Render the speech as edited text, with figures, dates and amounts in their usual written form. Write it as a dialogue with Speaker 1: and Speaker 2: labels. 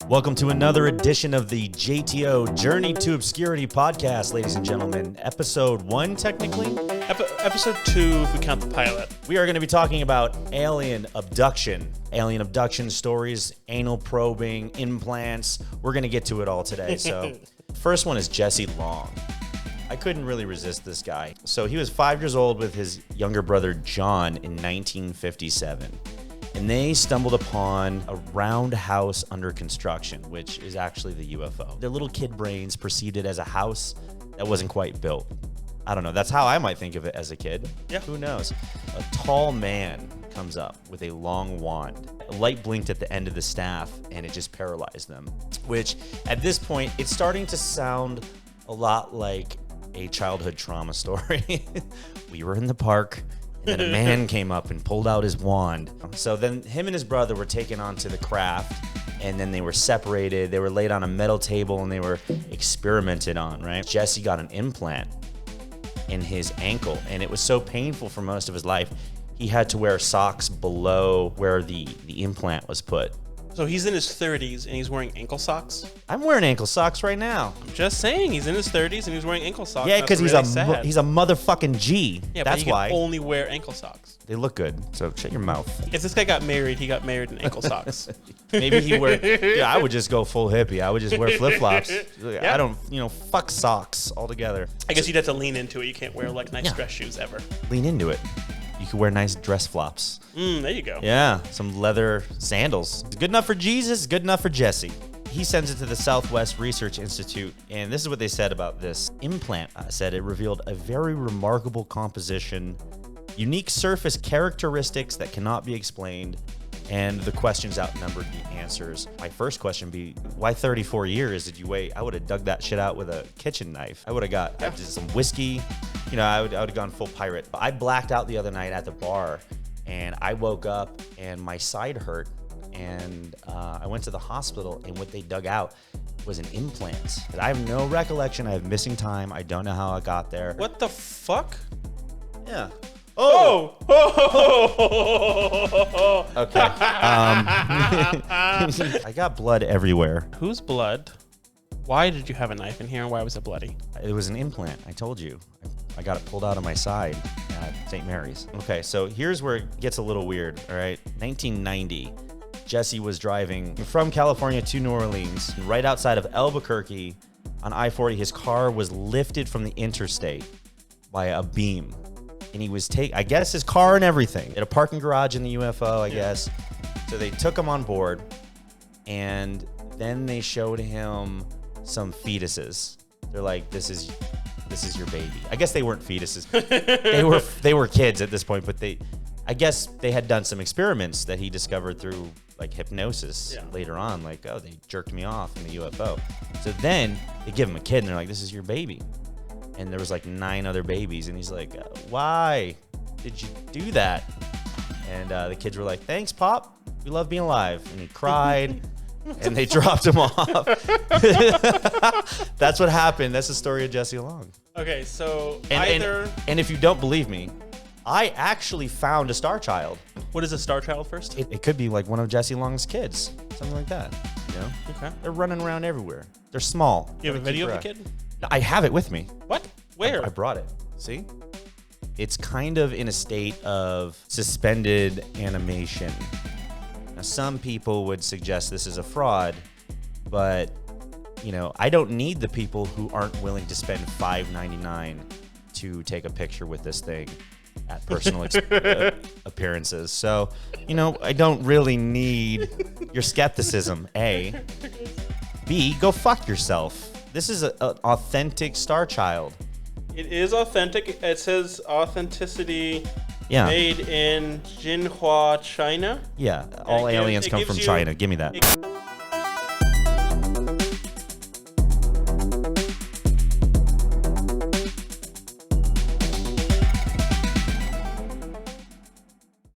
Speaker 1: Welcome to another edition of the JTO Journey to Obscurity podcast, ladies and gentlemen. Episode 1, technically?
Speaker 2: Episode 2, if we count the pilot.
Speaker 1: We are going to be talking about alien abduction stories, anal probing, implants. We're going to get to it all today. So, first one is Jesse Long. I couldn't really resist this guy. So, he was 5 years old with his younger brother, John, in 1957. And they stumbled upon a round house under construction, which is actually the UFO. Their little kid brains perceived it as a house that wasn't quite built. I don't know. That's how I might think of it as a kid.
Speaker 2: Yeah.
Speaker 1: Who knows? A tall man comes up with a long wand. A light blinked at the end of the staff, and it just paralyzed them. Which, at this point, it's starting to sound a lot like a childhood trauma story. We were in the park. And then a man came up and pulled out his wand. So then him and his brother were taken onto the craft, and then they were separated. They were laid on a metal table, and they were experimented on, right? Jesse got an implant in his ankle, and it was so painful for most of his life, he had to wear socks below where the implant was put.
Speaker 2: So he's in his 30s and he's wearing ankle socks?
Speaker 1: I'm wearing ankle socks right now.
Speaker 2: I'm just saying, he's in his 30s and he's wearing ankle socks.
Speaker 1: Yeah, because he's a motherfucking G.
Speaker 2: Yeah,
Speaker 1: that's
Speaker 2: but you
Speaker 1: why.
Speaker 2: can only wear ankle socks.
Speaker 1: They look good, so shut your mouth.
Speaker 2: If this guy got married, he got married in ankle socks.
Speaker 1: Maybe he wear. Yeah, I would just go full hippie. I would just wear flip flops.
Speaker 2: Yeah.
Speaker 1: I don't, fuck socks altogether.
Speaker 2: I guess you'd have to lean into it. You can't wear like nice dress shoes ever.
Speaker 1: Lean into it. You could wear nice dress flops.
Speaker 2: There you go.
Speaker 1: Yeah, some leather sandals. Good enough for Jesus, good enough for Jesse. He sends it to the Southwest Research Institute, and this is what they said about this implant. Said it revealed a very remarkable composition, unique surface characteristics that cannot be explained, and the questions outnumbered the answers. My first question be, why 34 years did you wait? I would have dug that shit out with a kitchen knife. I would have got just some whiskey. I would have gone full pirate. I blacked out the other night at the bar, and I woke up, and my side hurt, and I went to the hospital, and what they dug out was an implant. I have no recollection. I have missing time. I don't know how I got there.
Speaker 2: What the fuck?
Speaker 1: Yeah.
Speaker 2: Oh!
Speaker 1: Okay. I got blood everywhere.
Speaker 2: Whose blood? Why did you have a knife in here, and why was it bloody?
Speaker 1: It was an implant. I told you. I got it pulled out of my side at St. Mary's. Okay, so here's where it gets a little weird, all right? 1990, Jesse was driving from California to New Orleans. Right outside of Albuquerque on I-40, his car was lifted from the interstate by a beam. And he was I guess his car and everything. At a parking garage in the UFO, I guess. So they took him on board, and then they showed him some fetuses. They're like, this is your baby. I guess they weren't fetuses. they were kids at this point, but I guess they had done some experiments that he discovered through like hypnosis later on. Like, oh, they jerked me off in the UFO. So then they give him a kid, and they're like, this is your baby. And there was like 9 other babies, and he's like, why did you do that? And the kids were like, thanks, Pop. We love being alive. And he cried, and they dropped him off. That's what happened. That's the story of Jesse Long.
Speaker 2: Okay, so
Speaker 1: and if you don't believe me, I actually found a star child.
Speaker 2: What is a star child first?
Speaker 1: It could be like one of Jesse Long's kids, something like that.
Speaker 2: Okay.
Speaker 1: They're running around everywhere. They're small.
Speaker 2: You have a video of the kid?
Speaker 1: I have it with me.
Speaker 2: What? Where?
Speaker 1: I brought it. See? It's kind of in a state of suspended animation. Now, some people would suggest this is a fraud, but, I don't need the people who aren't willing to spend $5.99 to take a picture with this thing at personal appearances. So, I don't really need your skepticism, A. B, go fuck yourself. This is an authentic star child.
Speaker 2: It is authentic. It says authenticity made in Jinhua, China.
Speaker 1: Yeah, all aliens come from China. Give me that.